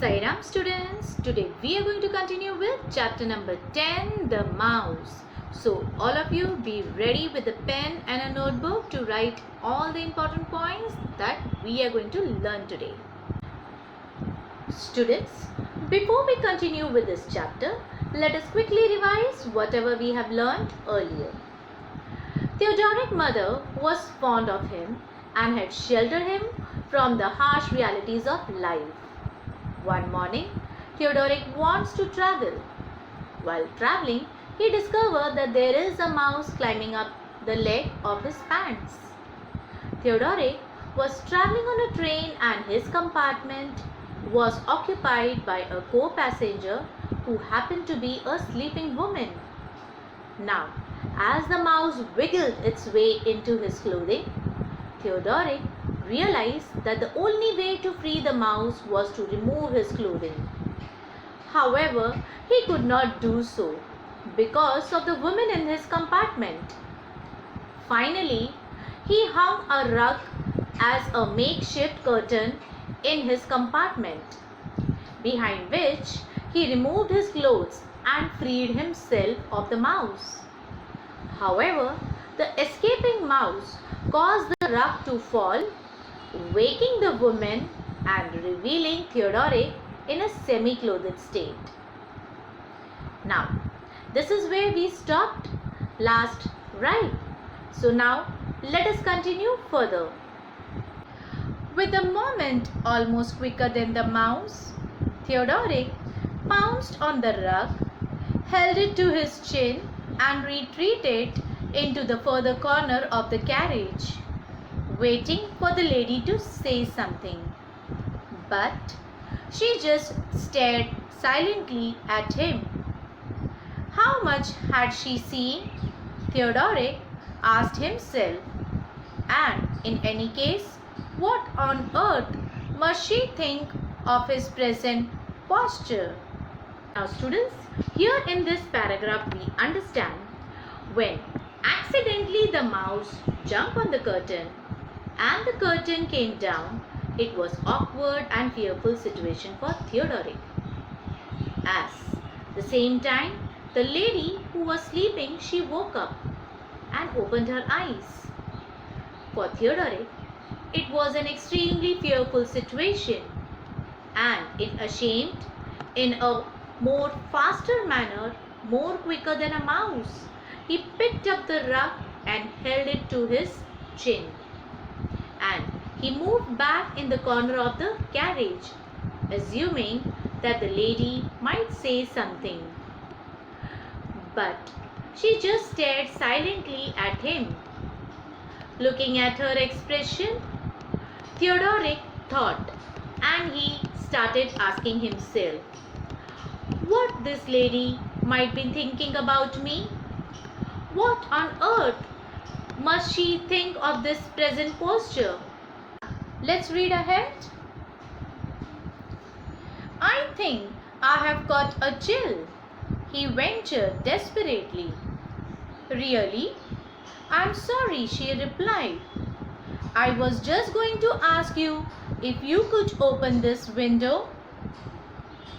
Sairam students, today we are going to continue with chapter number 10, the mouse. So all of you be ready with a pen and a notebook to write all the important points that we are going to learn today. Students, before we continue with this chapter, let us quickly revise whatever we have learned earlier. Theodoric mother was fond of him and had sheltered him from the harsh realities of life. One morning, Theodoric wants to travel. While traveling, he discovers that there is a mouse climbing up the leg of his pants. Theodoric was traveling on a train and his compartment was occupied by a co-passenger who happened to be a sleeping woman. Now, as the mouse wiggled its way into his clothing, Theodoric realized that the only way to free the mouse was to remove his clothing. However, he could not do so because of the woman in his compartment. Finally, he hung a rug as a makeshift curtain in his compartment, behind which he removed his clothes and freed himself of the mouse. However, the escaping mouse caused the rug to fall, waking the woman and revealing Theodoric in a semi-clothed state. Now, this is where we stopped last, right? So now, let us continue further. With a movement almost quicker than the mouse, Theodoric pounced on the rug, held it to his chin and retreated into the further corner of the carriage, waiting for the lady to say something. But she just stared silently at him. How much had she seen? Theodoric asked himself. And in any case, what on earth must she think of his present posture? Now students, here in this paragraph we understand when accidentally the mouse jumped on the curtain and the curtain came down, it was awkward and fearful situation for Theodoric. At the same time, the lady who was sleeping, she woke up and opened her eyes. For Theodoric, it was an extremely fearful situation, and ashamed in a more faster manner, more quicker than a mouse, he picked up the rug and held it to his chin. And he moved back in the corner of the carriage, assuming that the lady might say something. But she just stared silently at him. Looking at her expression, Theodoric thought, and he started asking himself, what this lady might be thinking about me? What on earth must she think of this present posture? Let's read ahead. I think I have got a chill, he ventured desperately. Really? I'm sorry, she replied. I was just going to ask you if you could open this window.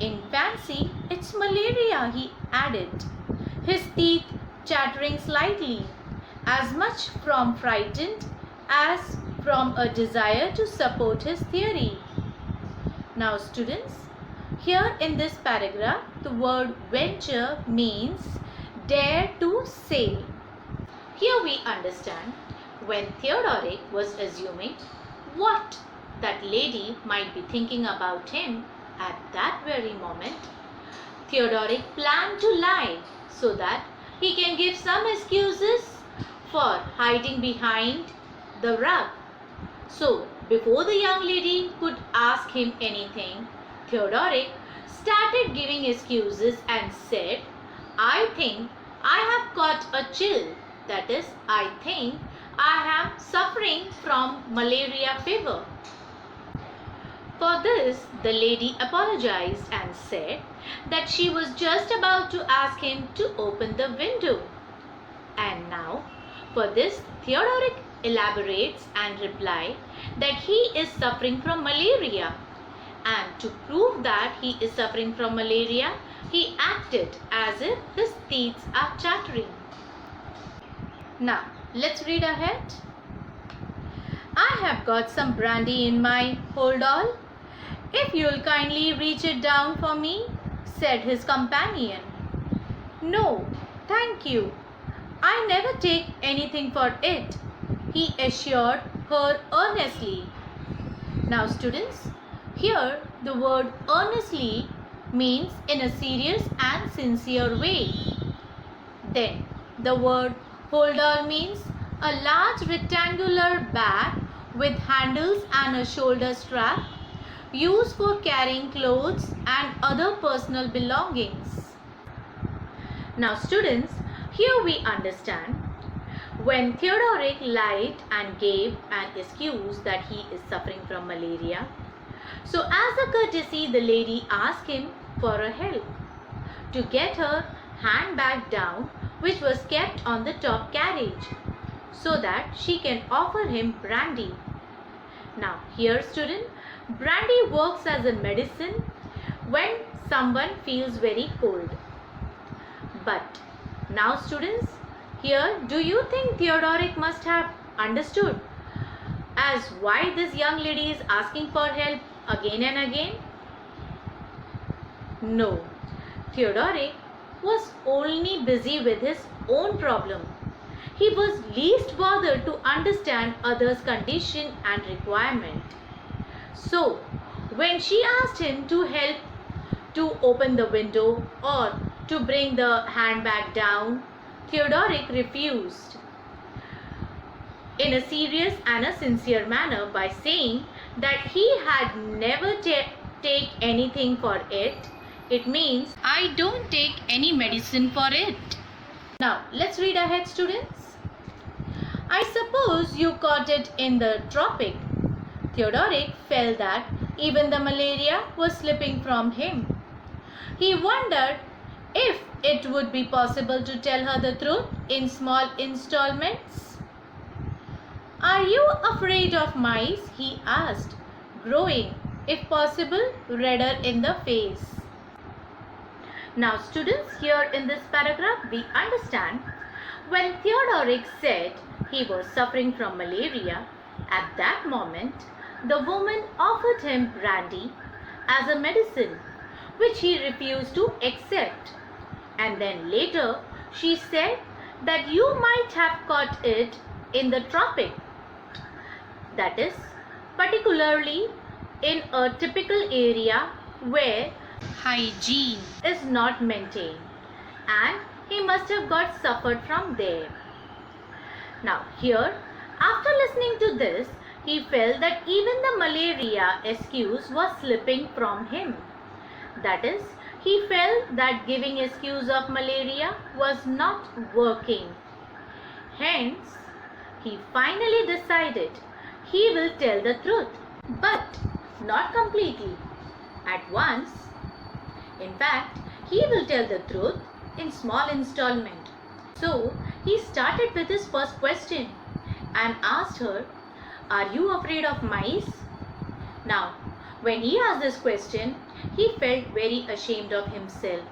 In fancy, it's malaria, he added, his teeth chattering slightly, as much from frightened as from a desire to support his theory. Now students, here in this paragraph, the word venture means dare to say. Here we understand when Theodoric was assuming what that lady might be thinking about him at that very moment, Theodoric planned to lie so that he can give some excuses for hiding behind the rug. So, before the young lady could ask him anything, Theodoric started giving excuses and said, I think I have got a chill. That is, I think I am suffering from malaria fever. For this, the lady apologized and said that she was just about to ask him to open the window. And now, for this, Theodoric elaborates and replies that he is suffering from malaria and to prove that he is suffering from malaria, he acted as if his teeth are chattering. Now, let's read ahead. I have got some brandy in my hold all. If you'll kindly reach it down for me, said his companion. No, thank you. I never take anything for it, he assured her earnestly. Now students, here the word earnestly means in a serious and sincere way. Then the word hold all means a large rectangular bag with handles and a shoulder strap used for carrying clothes and other personal belongings. Now students, here we understand when Theodoric lied and gave an excuse that he is suffering from malaria. So as a courtesy, the lady asked him for a help to get her handbag down, which was kept on the top carriage, so that she can offer him brandy. Now here student, brandy works as a medicine when someone feels very cold. But now students, here do you think Theodoric must have understood as why this young lady is asking for help again and again? No, Theodoric was only busy with his own problem. He was least bothered to understand others' condition and requirement. So, when she asked him to help to open the window or to bring the handbag down, Theodoric refused in a serious and a sincere manner by saying that he had never take anything for it. It means I don't take any medicine for it. Now let's read ahead students. I suppose you caught it in the tropic. Theodoric felt that even the malaria was slipping from him. He wondered if it would be possible to tell her the truth in small installments. Are you afraid of mice? He asked, growing, if possible, redder in the face. Now students, here in this paragraph we understand when Theodoric said he was suffering from malaria, at that moment the woman offered him brandy as a medicine which he refused to accept. And then later she said that you might have caught it in the tropic. That is, particularly in a typical area where hygiene is not maintained, and he must have got suffered from there. Now here, after listening to this, he felt that even the malaria excuse was slipping from him. That is, he felt that giving excuse of malaria was not working. Hence, he finally decided he will tell the truth, but not completely, at once. In fact, he will tell the truth in small installment. So, he started with his first question and asked her, "Are you afraid of mice?" Now, when he asked this question, he felt very ashamed of himself.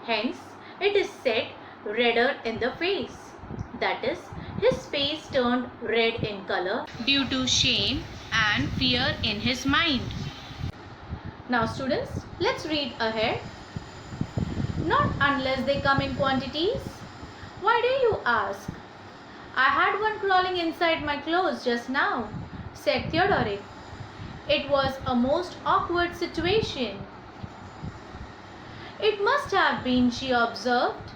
Hence, it is said redder in the face. That is, his face turned red in color due to shame and fear in his mind. Now students, let's read ahead. Not unless they come in quantities. Why do you ask? I had one crawling inside my clothes just now, said Theodoric. It was a most awkward situation. It must have been, she observed,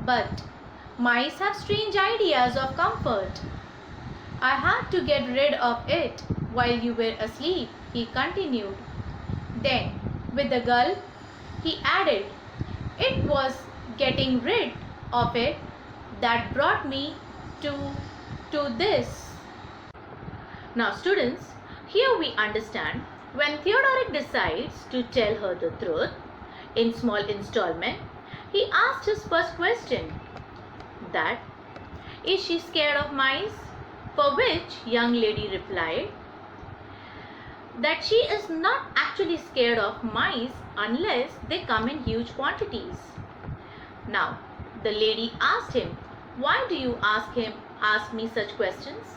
but mice have strange ideas of comfort. I had to get rid of it while you were asleep, he continued. Then, with a gulp, he added, it was getting rid of it that brought me to this. Now students, here we understand when Theodoric decides to tell her the truth in small installment, he asked his first question, that, is she scared of mice? For which young lady replied, that she is not actually scared of mice unless they come in huge quantities. Now, the lady asked him, "Why do you ask me such questions?"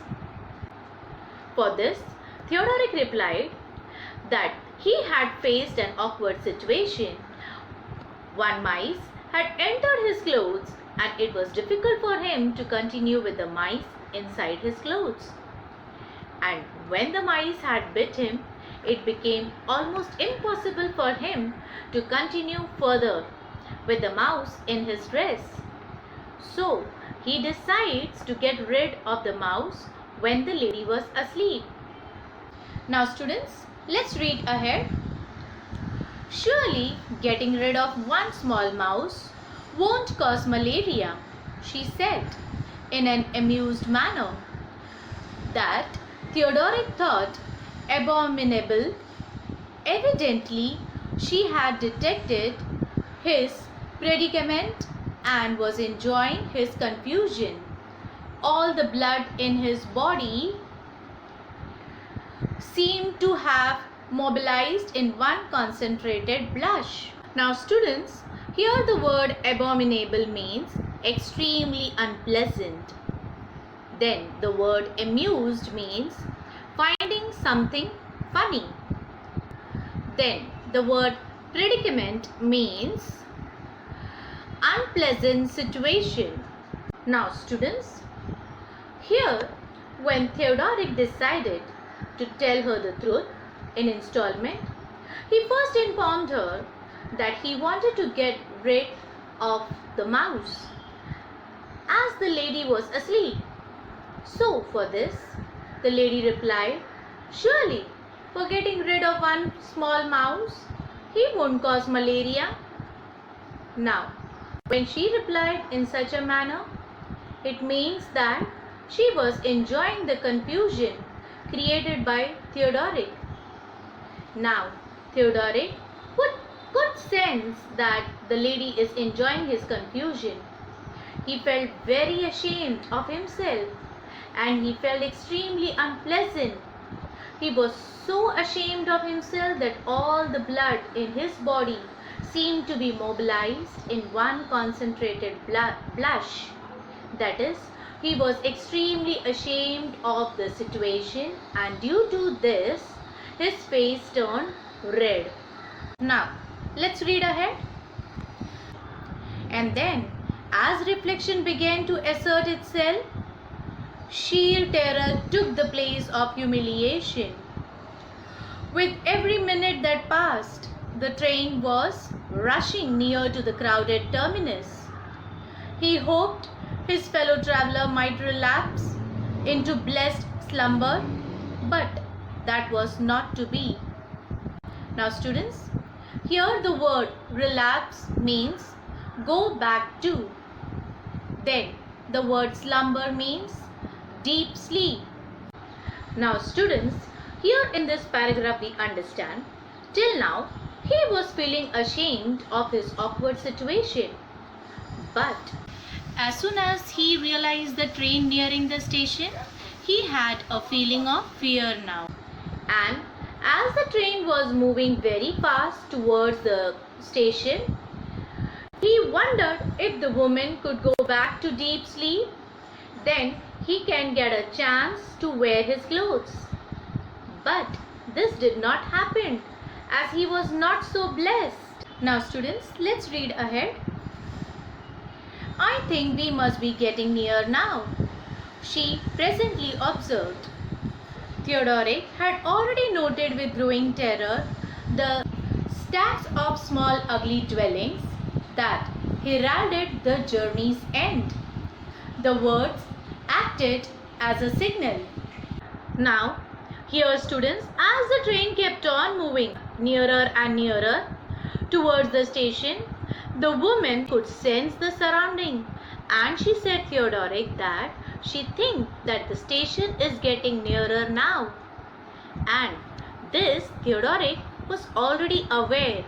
For this, Theodoric replied that he had faced an awkward situation. One mice had entered his clothes and it was difficult for him to continue with the mice inside his clothes. And when the mice had bit him, it became almost impossible for him to continue further with the mouse in his dress. So he decides to get rid of the mouse when the lady was asleep. Now students, let's read ahead. "Surely getting rid of one small mouse won't cause malaria," she said in an amused manner. That Theodoric thought abominable. Evidently, she had detected his predicament and was enjoying his confusion. All the blood in his body seemed to have mobilized in one concentrated blush. Now students, here the word abominable means extremely unpleasant. Then the word amused means finding something funny. Then the word predicament means unpleasant situation. Now students, here when Theodoric decided to tell her the truth in installment, he first informed her that he wanted to get rid of the mouse as the lady was asleep. So for this, the lady replied, "Surely, for getting rid of one small mouse, he won't cause malaria." Now, when she replied in such a manner, it means that she was enjoying the confusion created by Theodoric. Now, Theodoric could sense that the lady is enjoying his confusion. He felt very ashamed of himself and he felt extremely unpleasant. He was so ashamed of himself that all the blood in his body seemed to be mobilized in one concentrated blush. That is, he was extremely ashamed of the situation and due to this, his face turned red. Now, let's read ahead. And then, as reflection began to assert itself, sheer terror took the place of humiliation. With every minute that passed, the train was rushing near to the crowded terminus. He hoped his fellow traveler might relapse into blessed slumber, but that was not to be. Now students, here the word relapse means go back to. Then the word slumber means deep sleep. Now students, here in this paragraph we understand, till now he was feeling ashamed of his awkward situation. But as soon as he realized the train nearing the station, he had a feeling of fear now. And as the train was moving very fast towards the station, he wondered if the woman could go back to deep sleep. Then he can get a chance to wear his clothes. But this did not happen as he was not so blessed. Now students, let's read ahead. "I think we must be getting near now," she presently observed. Theodoric had already noted with growing terror the stacks of small ugly dwellings that heralded the journey's end. The words acted as a signal. Now, here students, as the train kept on moving nearer and nearer towards the station, the woman could sense the surrounding and she said Theodoric that she thinks that the station is getting nearer now. And this Theodoric was already aware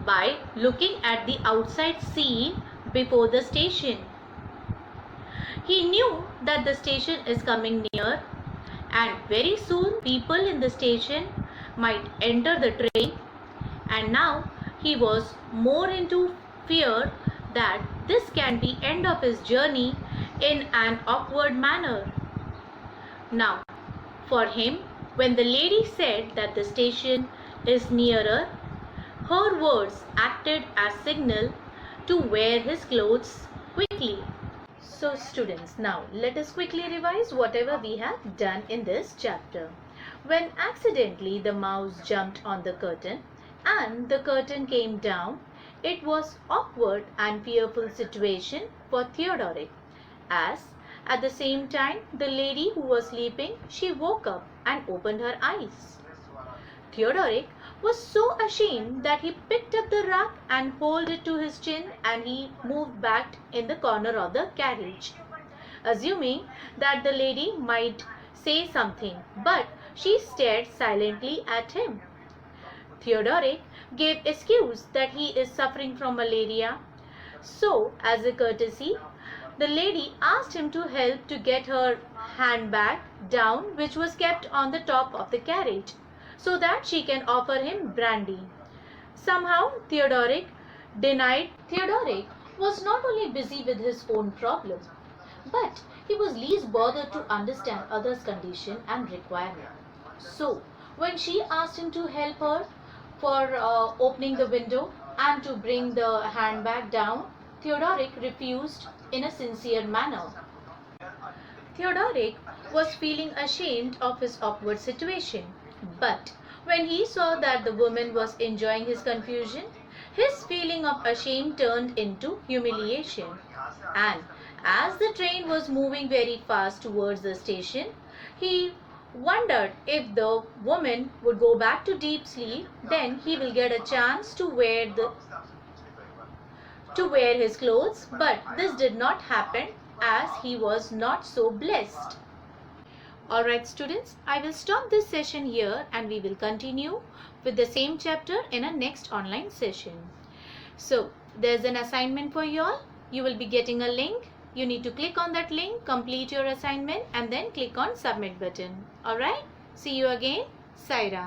by looking at the outside scene before the station. He knew that the station is coming near and very soon people in the station might enter the train, and now he was more into fear that this can be end of his journey in an awkward manner. Now, for him, when the lady said that the station is nearer, her words acted as signal to wear his clothes quickly. So students, now let us quickly revise whatever we have done in this chapter. When accidentally the mouse jumped on the curtain and the curtain came down, it was awkward and fearful situation for Theodoric, as at the same time the lady who was sleeping, she woke up and opened her eyes. Theodoric was so ashamed that he picked up the rug and held it to his chin, and he moved back in the corner of the carriage, assuming that the lady might say something, but she stared silently at him. Theodoric gave excuse that he is suffering from malaria, so as a courtesy, the lady asked him to help to get her handbag down, which was kept on the top of the carriage, so that she can offer him brandy. Somehow Theodoric denied. Theodoric was not only busy with his own problem, but he was least bothered to understand others' condition and requirement. So when she asked him to help her for opening the window and to bring the handbag down, Theodoric refused in a sincere manner. Theodoric was feeling ashamed of his awkward situation, but when he saw that the woman was enjoying his confusion, his feeling of shame turned into humiliation. And as the train was moving very fast towards the station, he wondered if the woman would go back to deep sleep, then he will get a chance to wear his clothes, but this did not happen as he was not so blessed. Alright students, I will stop this session here and we will continue with the same chapter in a next online session. So, there's an assignment for you all. You will be getting a link. You need to click on that link, complete your assignment and then click on submit button. Alright, see you again. Saira.